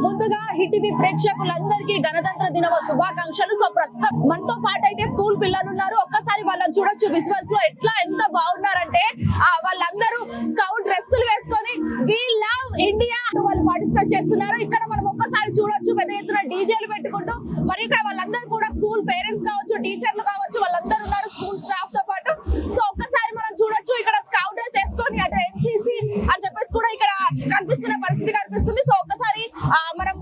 ముందుగా హిటివి ప్రేక్షకులందరికీ గణతంత్ర దినోత్సవ శుభాకాంక్షలు. సో ప్రస్తుతం మనతో పాటు అయితే స్కూల్ పిల్లలు ఉన్నారు. ఒక్కసారి వాళ్ళని చూడొచ్చు విజువల్స్ లో ఎట్లా ఎంత బాగున్నారంటే వాళ్ళందరూ స్కౌట్ డ్రెస్సులు వేసుకొని వి లవ్ ఇండియా వాళ్ళు పార్టిసిపేట్ చేస్తున్నారు. ఇక్కడ మనం ఒక్కసారి చూడొచ్చు పెద్ద ఎత్తున డీజేలు పెట్టుకుంటూ. మరి ఇక్కడ వాళ్ళందరూ కూడా స్కూల్ పేరెంట్స్ కావచ్చు, టీచర్లు కావచ్చు, వాళ్ళందరూ ఉన్నారు స్కూల్ స్టాఫ్ తో పాటు. సో ఒక్కసారి మనం చూడొచ్చు ఇక్కడ స్కౌట్ డ్రెస్ వేసుకొని అటు ఎన్సీసీ అని చెప్పేసి కూడా ఇక్కడ కనిపిస్తున్న పరిస్థితి కనిపిస్తుంది. సో ఒక్కసారి మనం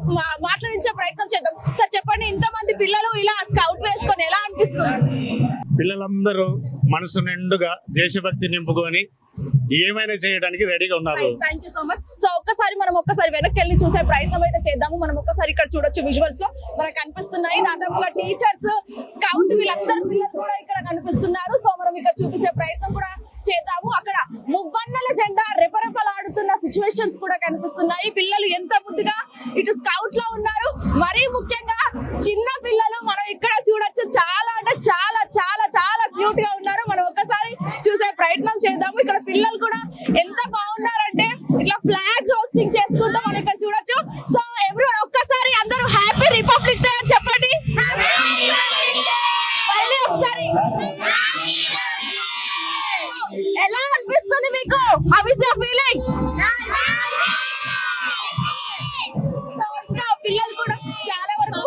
మాట్లాడించే ప్రయత్నం చేద్దాం. సార్ చెప్పండి, ఇంతమంది పిల్లలు ఇలా స్కౌట్ వేసుకొని ఎలా అనిపిస్తుంది? పిల్లలందరూ మనసు నిండుగా దేశభక్తి నింపుకొని ఏమైనా చేయడానికి రెడీగా ఉన్నారు. Thank you so much. So ఒక్కసారి వెనక్కి వెళ్ళి చూసే ప్రయత్నం అయితే చేద్దాము. మనం ఒక్కసారి ఇక్కడ చూడొచ్చు విజువల్స్ లో మనకు కనిపిస్తున్నాయి. దాదాపుగా టీచర్స్, స్కౌట్ వీళ్ళందరూ పిల్లలు కూడా ఇక్కడ కనిపిస్తున్నారు. సో మనం ఇక్కడ చూపించే ప్రయత్నం కూడా చేద్దాము. అక్కడ మువ్వన్నెల జెండా రెపరెపలాడుతున్న సిచ్యువేషన్స్ కూడా కనిపిస్తున్నాయి. పిల్లలు ఎంత ముద్దుగా ఇటు స్కౌట్ లో ఉన్నారు. మరీ ముఖ్యంగా చిన్న పిల్లలు మనం ఇక్కడ చూడొచ్చు. చాలా అంటే చాలా చాలా చాలా క్యూట్ గా ఉన్నారు. మనం ఒక్కసారి చూసే ప్రయత్నం చేద్దాము. ఇక్కడ పిల్లలు కూడా ఎంత బాగున్నారంటే ఇట్లా ఫ్లాగ్స్ హోస్టింగ్ చేసుకుంటూ మనం ఇక్కడ చూడొచ్చు. సో ఎవ్రీవన్ ఒక్కసారి అందరూ హ్యాపీ రిపబ్లిక్ డే అని చెప్పండి. మళ్ళీ ఒకసారి ఎలా అనిపిస్తుంది మీకు? How is your feeling? పిల్లలు కూడా చాలా వరకు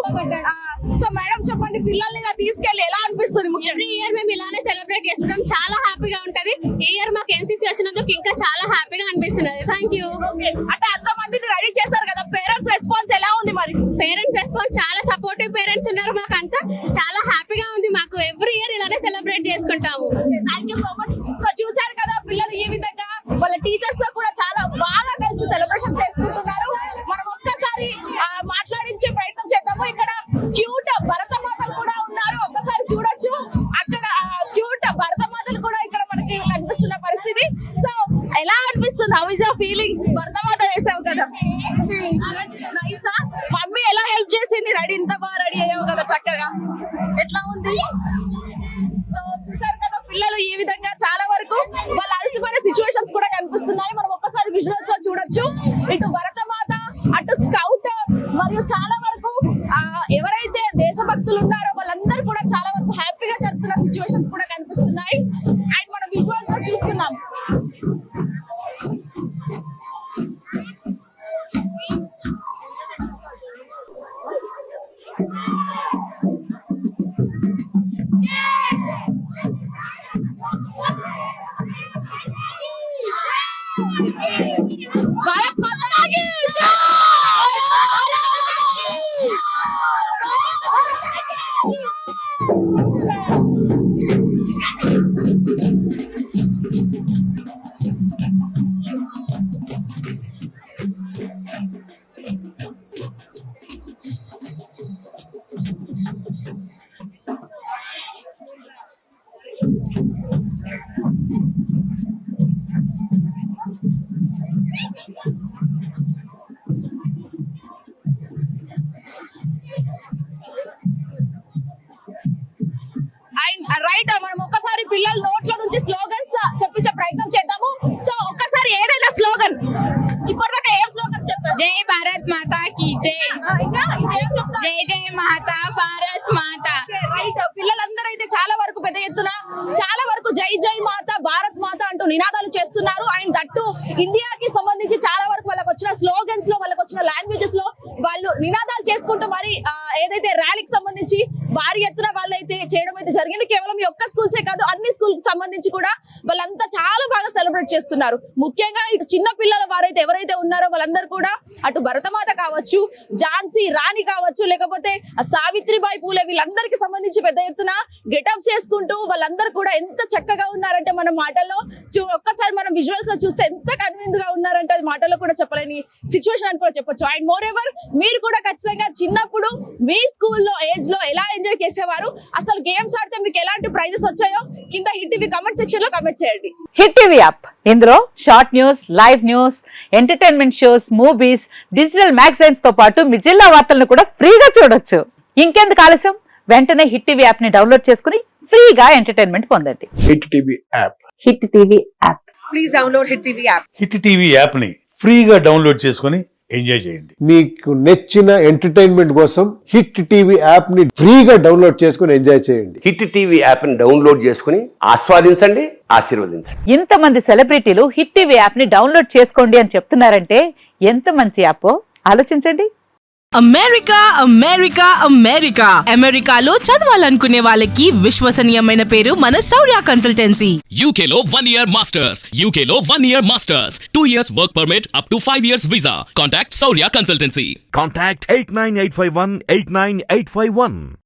సో మేడం చెప్పండి, పిల్లల్ని ఇలా తీసుకెళ్లి ఎలా అనిపిస్తుంది? ఎవ్రీ ఇయర్ మేము ఇలానే సెలబ్రేట్ చేసుకుంటాం. చాలా హ్యాపీగా ఉంటది. ఈ ఇయర్ మాకు ఎన్సీసీ వచ్చినందుకు ఇంకా చాలా హ్యాపీగా అనిపిస్తున్నది. Thank you. అంటే అంతమందిని రెడీ చేశారు కదా, పేరెంట్స్ రెస్పాన్స్ ఎలా ఉంది? మరి పేరెంట్స్ రెస్పాన్స్ చాలా సపోర్టివ్ పేరెంట్స్ ఉన్నారు. మాకు అంతా చాలా హ్యాపీగా ఉంది. మాకు ఎవ్రీ ఇయర్ ఇలానే సెలబ్రేట్ చేసుకుంటాము. Thank you so much. So చూసారు కదా పిల్లలు ఈ విధంగా వాళ్ళ టీచర్స్ తో కూడా చాలా బాగా కలిసి సెలబ్రేషన్ చేసుకుంటున్నారు. మనం ఒక్కసారి మాట్లాడించే ప్రయత్నం చేద్దాము. ఇక్కడ క్యూట్ భరతమాతలు కూడా ఉన్నారు. ఒక్కసారి చూడొచ్చు. అక్కడ క్యూట్ భరతమాతలు కూడా ఇక్కడ మనకి కనిపిస్తున్న పరిస్థితి. సో ఎలా అనిపిస్తుంది? How is your feeling? భరతమాత వేసావు కదా, నైసా? మమ్మీ ఎలా హెల్ప్ చేసింది? రెడీ ఇంత బాగా రెడీ అయ్యావు కదా చక్కగా, ఎట్లా ఉంది? సో చూసారు కదా పిల్లలు ఈ విధంగా చాలా వరకు వాళ్ళ అలసిపోయిన సిచ్యువేషన్స్ కూడా కనిపిస్తున్నాయి. మనం ఒక్కసారి విజువల్స్ లో చూడొచ్చు. ఇటు భరతమాత, అటు స్కౌట్, మరియు చాలా వరకు ఎవరైతే దేశభక్తులు ఉన్నారో వాళ్ళందరూ కూడా చాలా వరకు హ్యాపీగా జరుగుతున్న సిచ్యువేషన్స్ కూడా కనిపిస్తున్నాయి. అండ్ మనం విజువల్స్ లో చూస్తున్నాం. భారత్ మాతా కీ జై! రైట్, మనం ఒక్కసారి పిల్లల నోట్ల నుంచి స్లోగన్స్ చెప్పించే ప్రయత్నం చేద్దాము. సో ఒక్కసారి ఏదైనా స్లోగన్, ఇప్పటిదాకా ఏం స్లోగన్స్ చెప్పారు? జై భారత్ మాతా కీ జై. జై జై మాతా భారత్ మాతా. రైట్, పిల్లలందరూ అయితే చాలా వరకు పెద్ద ఎత్తున చాలా వరకు జై జై మాత భారత్ మాత అంటూ నినాదాలు చేస్తున్నారు. అండ్ దట్టు ఇండియాకి సంబంధించి చాలా వరకు వాళ్ళకి వచ్చిన స్లోగన్స్ లో, వాళ్ళకి వచ్చిన లాంగ్వేజెస్ లో వాళ్ళు నినాదాలు చేసుకుంటూ మరి ఏదైతే ర్యాలీకి సంబంధించి భారీ ఎత్తున వాళ్ళైతే చేయడం అయితే జరిగింది. కేవలం ఈ ఒక్క స్కూల్సే కాదు, అన్ని స్కూల్ కి సంబంధించి కూడా వాళ్ళంతా చాలా బాగా సెలబ్రేట్ చేస్తున్నారు. ముఖ్యంగా ఇటు చిన్న పిల్లల వారైతే ఎవరైతే ఉన్నారో వాళ్ళందరూ కూడా అటు భరతమాత కావచ్చు, ఝాన్సీ రాణి కావచ్చు, లేకపోతే సావిత్రిబాయి పూలే, వీళ్ళందరికీ సంబంధించి పెద్ద ఎత్తున గెటప్ చేసుకుంటూ వాళ్ళందరూ కూడా ఎంత చక్కగా ఉన్నారంటే మన మాటల్లో ఒక్కసారి మనం విజువల్స్ లో చూస్తే ఎంత కన్విన్స్గా ఉన్నారంటే అది మాటల్లో కూడా చెప్పలేని సిచ్యువేషన్ అని కూడా చెప్పొచ్చు. అండ్ మోర్ ఎవర్ మీరు కూడా ఖచ్చితంగా చిన్నప్పుడు మీ స్కూల్లో ఏజ్ లో ఎలా ఎంజాయ్ చేసేవారు, అసలు గేమ్స్ ఆడితే మీకు ఎలాంటి ప్రైజెస్ వచ్చాయో కింద హిట్ టీవీ కమెంట్ సెక్షన్ లో కమెంట్ చేయండి. హిట్ టీవీ యాప్, ఇందులో short news, live news, entertainment shows, movies, digital magazines తో పాటు మీ జిల్లా వార్తలను కూడా ఫ్రీగా చూడొచ్చు. ఇంకెందుకు ఆలస్యం, వెంటనే హిట్ టీవీ యాప్ ని డౌన్లోడ్ చేసుకుని ఫ్రీగా ఎంటర్టైన్మెంట్ పొందండి. Hit TV app. Hit TV app. Please download hit TV app. Hit TV app ని ఫ్రీగా డౌన్లోడ్ చేసుకుని ఎంజాయ్ చేయండి. మీకు నచ్చిన ఎంటర్టైన్మెంట్ కోసం హిట్ టీవీ యాప్ ని ఫ్రీగా డౌన్లోడ్ చేసుకుని ఎంజాయ్ చేయండి. హిట్ టీవీ యాప్ ని డౌన్లోడ్ చేసుకుని ఆస్వాదించండి, ఆశీర్వదించండి. ఇంతమంది సెలబ్రిటీలు హిట్ టీవీ యాప్ ని డౌన్లోడ్ చేసుకోండి అని చెప్తున్నారంటే ఎంత మంచి యాప్ ఆలోచించండి. అమెరికా అమెరికా అమెరికా అమెరికాలో చదవాలనుకునే వాళ్ళకి విశ్వసనీయమైన పేరు మన శౌర్య కన్సల్టెన్సీ. UK లో 1 year masters. UK లో 1 year masters. 2 years work permit up to 5 years visa. Contact Saurya Consultancy. Contact 89851 89851.